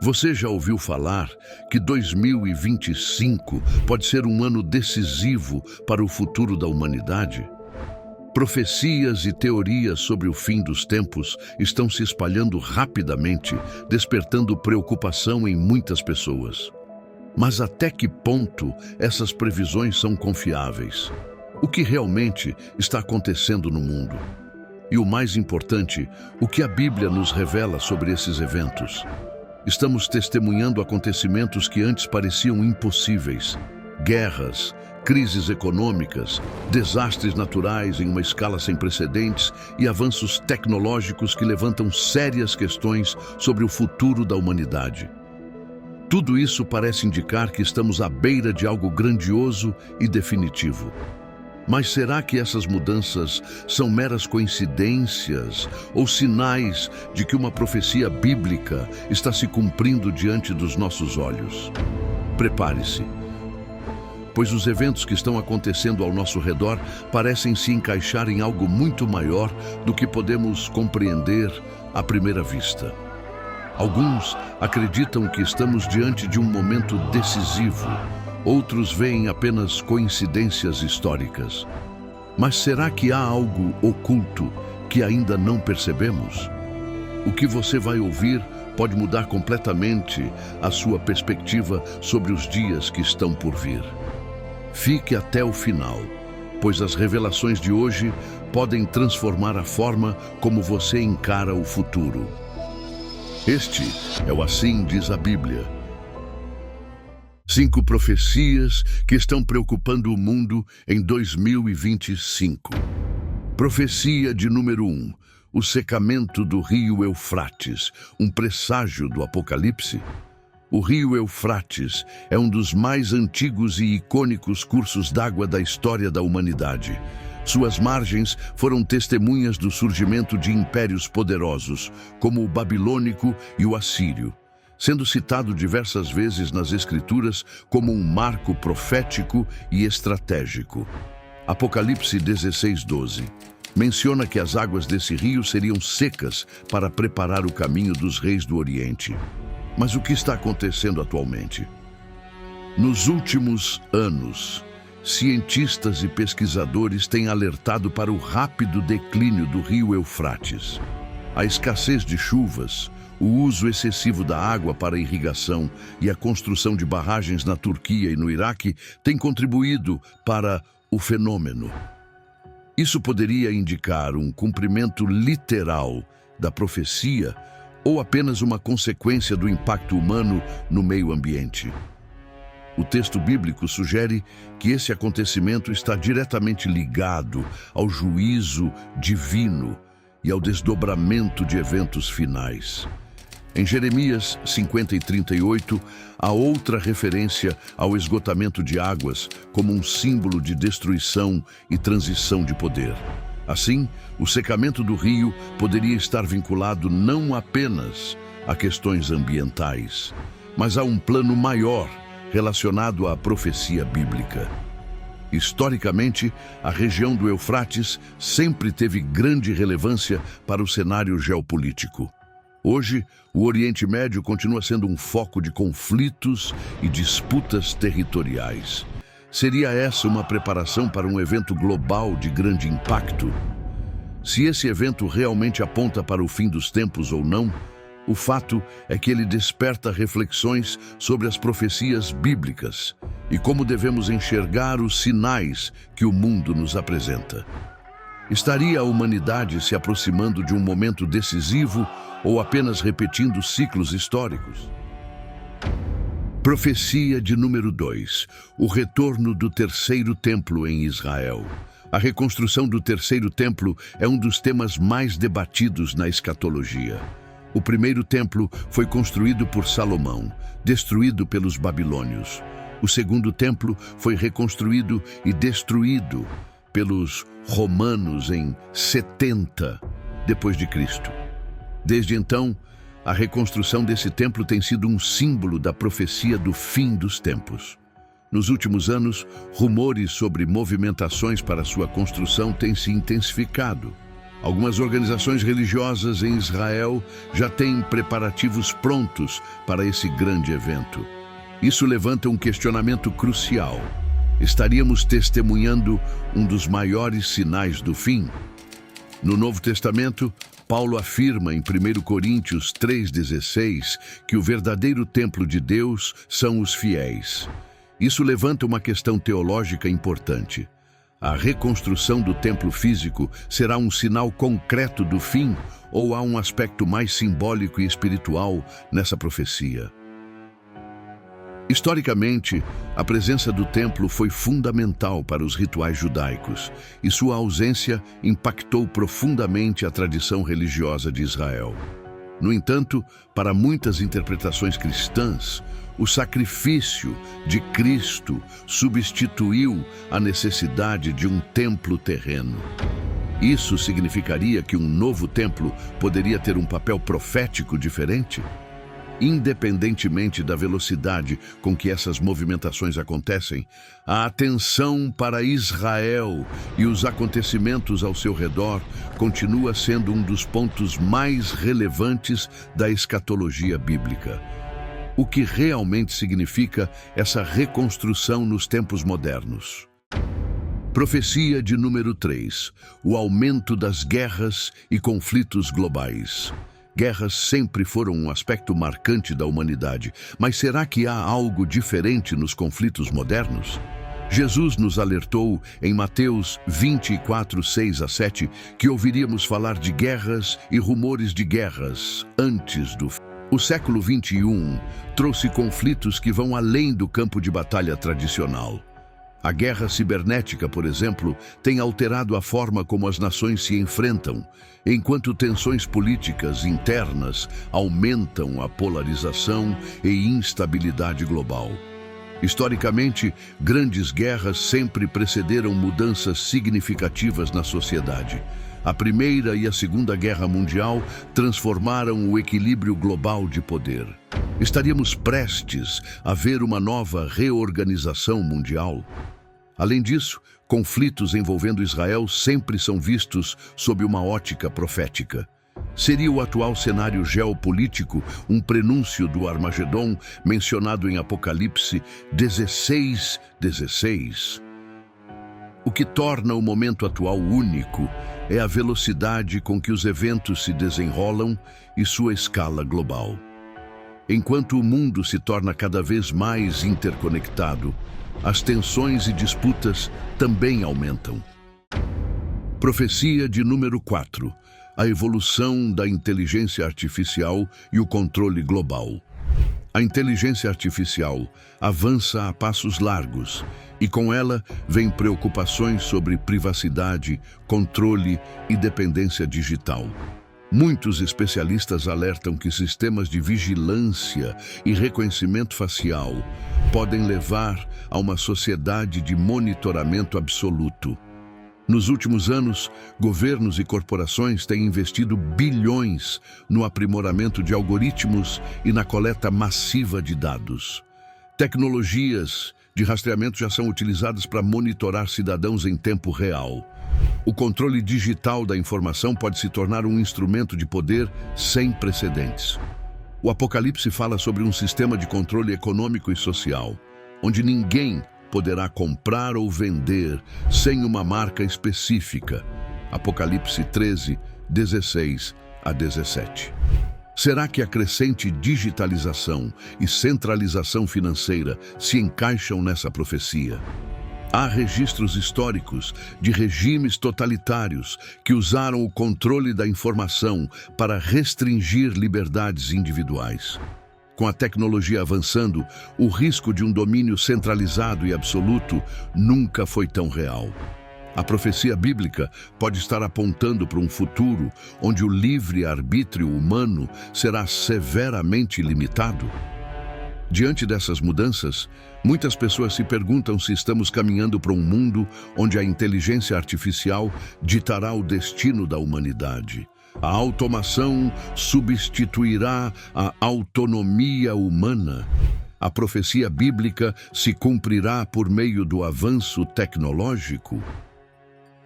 Você já ouviu falar que 2025 pode ser um ano decisivo para o futuro da humanidade? Profecias e teorias sobre o fim dos tempos estão se espalhando rapidamente, despertando preocupação em muitas pessoas. Mas até que ponto essas previsões são confiáveis? O que realmente está acontecendo no mundo? E o mais importante, o que a Bíblia nos revela sobre esses eventos? Estamos testemunhando acontecimentos que antes pareciam impossíveis. Guerras, crises econômicas, desastres naturais em uma escala sem precedentes e avanços tecnológicos que levantam sérias questões sobre o futuro da humanidade. Tudo isso parece indicar que estamos à beira de algo grandioso e definitivo. Mas será que essas mudanças são meras coincidências ou sinais de que uma profecia bíblica está se cumprindo diante dos nossos olhos? Prepare-se, pois os eventos que estão acontecendo ao nosso redor parecem se encaixar em algo muito maior do que podemos compreender à primeira vista. Alguns acreditam que estamos diante de um momento decisivo. Outros veem apenas coincidências históricas. Mas será que há algo oculto que ainda não percebemos? O que você vai ouvir pode mudar completamente a sua perspectiva sobre os dias que estão por vir. Fique até o final, pois as revelações de hoje podem transformar a forma como você encara o futuro. Este é o Assim Diz a Bíblia. 5 profecias que estão preocupando o mundo em 2025. Profecia de número 1. O secamento do rio Eufrates, um presságio do Apocalipse. O rio Eufrates é um dos mais antigos e icônicos cursos d'água da história da humanidade. Suas margens foram testemunhas do surgimento de impérios poderosos, como o babilônico e o assírio, sendo citado diversas vezes nas Escrituras como um marco profético e estratégico. Apocalipse 16:12 menciona que as águas desse rio seriam secas para preparar o caminho dos reis do Oriente. Mas o que está acontecendo atualmente? Nos últimos anos, cientistas e pesquisadores têm alertado para o rápido declínio do rio Eufrates. A escassez de chuvas, o uso excessivo da água para irrigação e a construção de barragens na Turquia e no Iraque têm contribuído para o fenômeno. Isso poderia indicar um cumprimento literal da profecia ou apenas uma consequência do impacto humano no meio ambiente. O texto bíblico sugere que esse acontecimento está diretamente ligado ao juízo divino e ao desdobramento de eventos finais. Em Jeremias 50:38, há outra referência ao esgotamento de águas como um símbolo de destruição e transição de poder. Assim, o secamento do rio poderia estar vinculado não apenas a questões ambientais, mas a um plano maior relacionado à profecia bíblica. Historicamente, a região do Eufrates sempre teve grande relevância para o cenário geopolítico. Hoje, o Oriente Médio continua sendo um foco de conflitos e disputas territoriais. Seria essa uma preparação para um evento global de grande impacto? Se esse evento realmente aponta para o fim dos tempos ou não, o fato é que ele desperta reflexões sobre as profecias bíblicas e como devemos enxergar os sinais que o mundo nos apresenta. Estaria a humanidade se aproximando de um momento decisivo ou apenas repetindo ciclos históricos? Profecia de número 2. O retorno do terceiro templo em Israel. A reconstrução do terceiro templo é um dos temas mais debatidos na escatologia. O primeiro templo foi construído por Salomão, destruído pelos babilônios. O segundo templo foi reconstruído e destruído pelos romanos em 70 depois de Cristo. Desde então, a reconstrução desse templo tem sido um símbolo da profecia do fim dos tempos. Nos últimos anos, rumores sobre movimentações para sua construção têm se intensificado. Algumas organizações religiosas em Israel já têm preparativos prontos para esse grande evento. Isso levanta um questionamento crucial. Estaríamos testemunhando um dos maiores sinais do fim? No Novo Testamento, Paulo afirma em 1 Coríntios 3,16 que o verdadeiro templo de Deus são os fiéis. Isso levanta uma questão teológica importante. A reconstrução do templo físico será um sinal concreto do fim ou há um aspecto mais simbólico e espiritual nessa profecia? Historicamente, a presença do templo foi fundamental para os rituais judaicos e sua ausência impactou profundamente a tradição religiosa de Israel. No entanto, para muitas interpretações cristãs, o sacrifício de Cristo substituiu a necessidade de um templo terreno. Isso significaria que um novo templo poderia ter um papel profético diferente? Independentemente da velocidade com que essas movimentações acontecem, a atenção para Israel e os acontecimentos ao seu redor continua sendo um dos pontos mais relevantes da escatologia bíblica. O que realmente significa essa reconstrução nos tempos modernos? Profecia de número 3: o aumento das guerras e conflitos globais. Guerras sempre foram um aspecto marcante da humanidade, mas será que há algo diferente nos conflitos modernos? Jesus nos alertou em Mateus 24, 6 a 7, que ouviríamos falar de guerras e rumores de guerras antes do fim. O século 21 trouxe conflitos que vão além do campo de batalha tradicional. A guerra cibernética, por exemplo, tem alterado a forma como as nações se enfrentam, enquanto tensões políticas internas aumentam a polarização e instabilidade global. Historicamente, grandes guerras sempre precederam mudanças significativas na sociedade. A Primeira e a Segunda Guerra Mundial transformaram o equilíbrio global de poder. Estaríamos prestes a ver uma nova reorganização mundial? Além disso, conflitos envolvendo Israel sempre são vistos sob uma ótica profética. Seria o atual cenário geopolítico um prenúncio do Armagedon mencionado em Apocalipse 16:16? O que torna o momento atual único é a velocidade com que os eventos se desenrolam e sua escala global. Enquanto o mundo se torna cada vez mais interconectado, as tensões e disputas também aumentam. Profecia de número 4: a evolução da inteligência artificial e o controle global. A inteligência artificial avança a passos largos e com ela vem preocupações sobre privacidade, controle e dependência digital. Muitos especialistas alertam que sistemas de vigilância e reconhecimento facial podem levar a uma sociedade de monitoramento absoluto. Nos últimos anos, governos e corporações têm investido bilhões no aprimoramento de algoritmos e na coleta massiva de dados. Tecnologias de rastreamento já são utilizadas para monitorar cidadãos em tempo real. O controle digital da informação pode se tornar um instrumento de poder sem precedentes. O Apocalipse fala sobre um sistema de controle econômico e social, onde ninguém poderá comprar ou vender sem uma marca específica. Apocalipse 13, 16 a 17. Será que a crescente digitalização e centralização financeira se encaixam nessa profecia? Há registros históricos de regimes totalitários que usaram o controle da informação para restringir liberdades individuais. Com a tecnologia avançando, o risco de um domínio centralizado e absoluto nunca foi tão real. A profecia bíblica pode estar apontando para um futuro onde o livre-arbítrio humano será severamente limitado. Diante dessas mudanças, muitas pessoas se perguntam se estamos caminhando para um mundo onde a inteligência artificial ditará o destino da humanidade. A automação substituirá a autonomia humana. A profecia bíblica se cumprirá por meio do avanço tecnológico.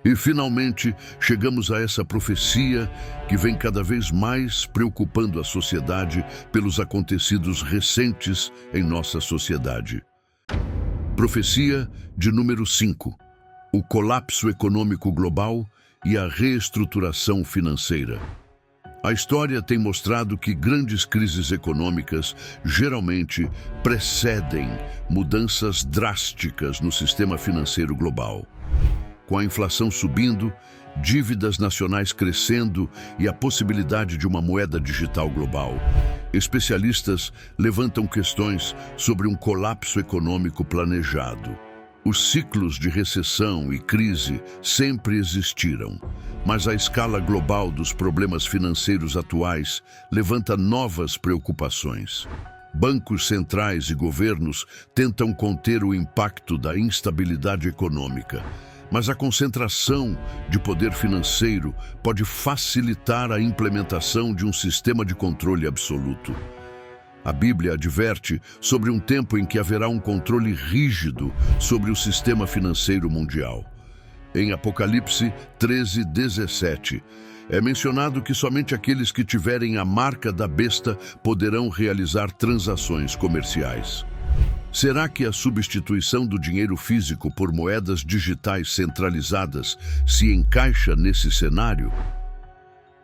E, finalmente, chegamos a essa profecia que vem cada vez mais preocupando a sociedade pelos acontecidos recentes em nossa sociedade. Profecia de número 5. O colapso econômico global e a reestruturação financeira. A história tem mostrado que grandes crises econômicas geralmente precedem mudanças drásticas no sistema financeiro global. Com a inflação subindo, dívidas nacionais crescendo e a possibilidade de uma moeda digital global, especialistas levantam questões sobre um colapso econômico planejado. Os ciclos de recessão e crise sempre existiram, mas a escala global dos problemas financeiros atuais levanta novas preocupações. Bancos centrais e governos tentam conter o impacto da instabilidade econômica, mas a concentração de poder financeiro pode facilitar a implementação de um sistema de controle absoluto. A Bíblia adverte sobre um tempo em que haverá um controle rígido sobre o sistema financeiro mundial. Em Apocalipse 13:17, é mencionado que somente aqueles que tiverem a marca da besta poderão realizar transações comerciais. Será que a substituição do dinheiro físico por moedas digitais centralizadas se encaixa nesse cenário?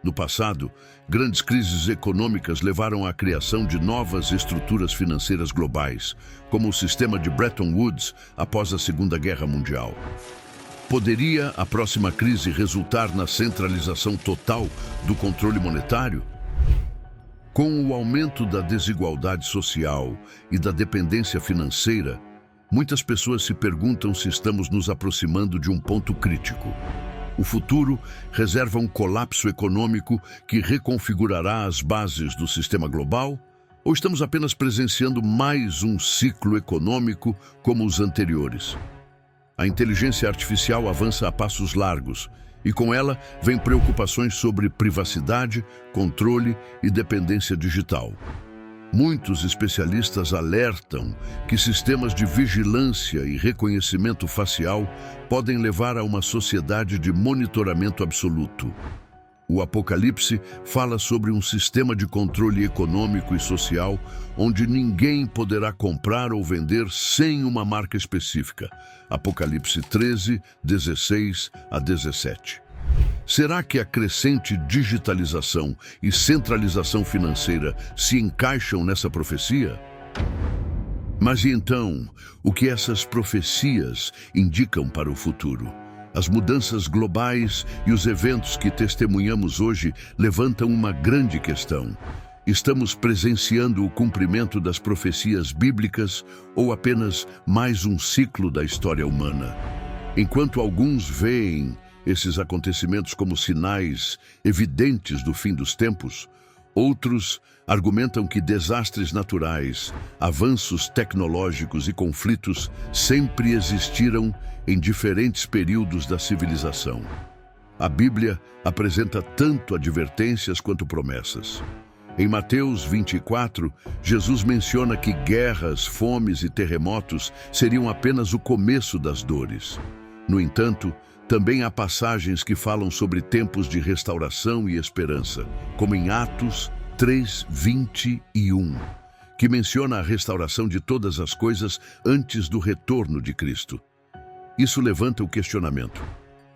No passado, grandes crises econômicas levaram à criação de novas estruturas financeiras globais, como o sistema de Bretton Woods após a Segunda Guerra Mundial. Poderia a próxima crise resultar na centralização total do controle monetário? Com o aumento da desigualdade social e da dependência financeira, muitas pessoas se perguntam se estamos nos aproximando de um ponto crítico. O futuro reserva um colapso econômico que reconfigurará as bases do sistema global? Ou estamos apenas presenciando mais um ciclo econômico como os anteriores? A inteligência artificial avança a passos largos, e com ela vem preocupações sobre privacidade, controle e dependência digital. Muitos especialistas alertam que sistemas de vigilância e reconhecimento facial podem levar a uma sociedade de monitoramento absoluto. O Apocalipse fala sobre um sistema de controle econômico e social onde ninguém poderá comprar ou vender sem uma marca específica. Apocalipse 13:16-17. Será que a crescente digitalização e centralização financeira se encaixam nessa profecia? Mas e então, o que essas profecias indicam para o futuro? As mudanças globais e os eventos que testemunhamos hoje levantam uma grande questão. Estamos presenciando o cumprimento das profecias bíblicas ou apenas mais um ciclo da história humana? Enquanto alguns veem esses acontecimentos como sinais evidentes do fim dos tempos, outros argumentam que desastres naturais, avanços tecnológicos e conflitos sempre existiram em diferentes períodos da civilização. A Bíblia apresenta tanto advertências quanto promessas. Em Mateus 24, Jesus menciona que guerras, fomes e terremotos seriam apenas o começo das dores. No entanto, também há passagens que falam sobre tempos de restauração e esperança, como em Atos 3:21, que menciona a restauração de todas as coisas antes do retorno de Cristo. Isso levanta o questionamento.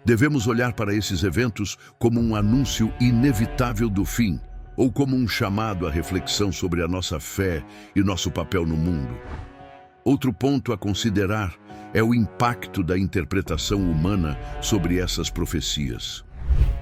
Devemos olhar para esses eventos como um anúncio inevitável do fim, ou como um chamado à reflexão sobre a nossa fé e nosso papel no mundo? Outro ponto a considerar é o impacto da interpretação humana sobre essas profecias.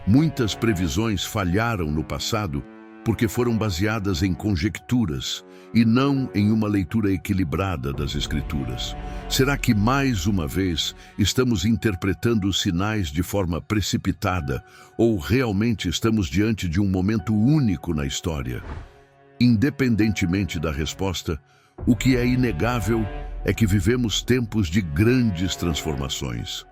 Muitas previsões falharam no passado porque foram baseadas em conjecturas e não em uma leitura equilibrada das Escrituras. Será que, mais uma vez, estamos interpretando os sinais de forma precipitada ou realmente estamos diante de um momento único na história? Independentemente da resposta, o que é inegável é que vivemos tempos de grandes transformações.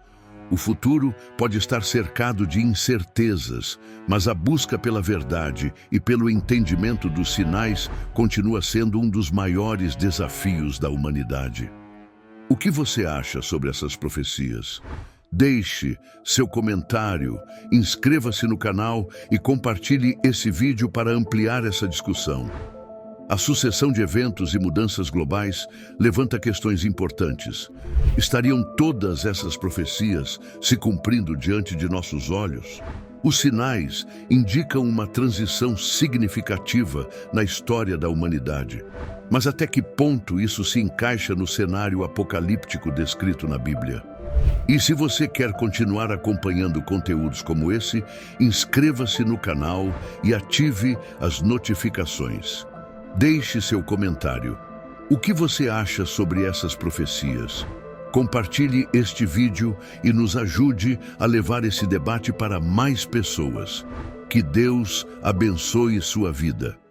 O futuro pode estar cercado de incertezas, mas a busca pela verdade e pelo entendimento dos sinais continua sendo um dos maiores desafios da humanidade. O que você acha sobre essas profecias? Deixe seu comentário, inscreva-se no canal e compartilhe esse vídeo para ampliar essa discussão. A sucessão de eventos e mudanças globais levanta questões importantes. Estariam todas essas profecias se cumprindo diante de nossos olhos? Os sinais indicam uma transição significativa na história da humanidade. Mas até que ponto isso se encaixa no cenário apocalíptico descrito na Bíblia? E se você quer continuar acompanhando conteúdos como esse, inscreva-se no canal e ative as notificações. Deixe seu comentário. O que você acha sobre essas profecias? Compartilhe este vídeo e nos ajude a levar esse debate para mais pessoas. Que Deus abençoe sua vida.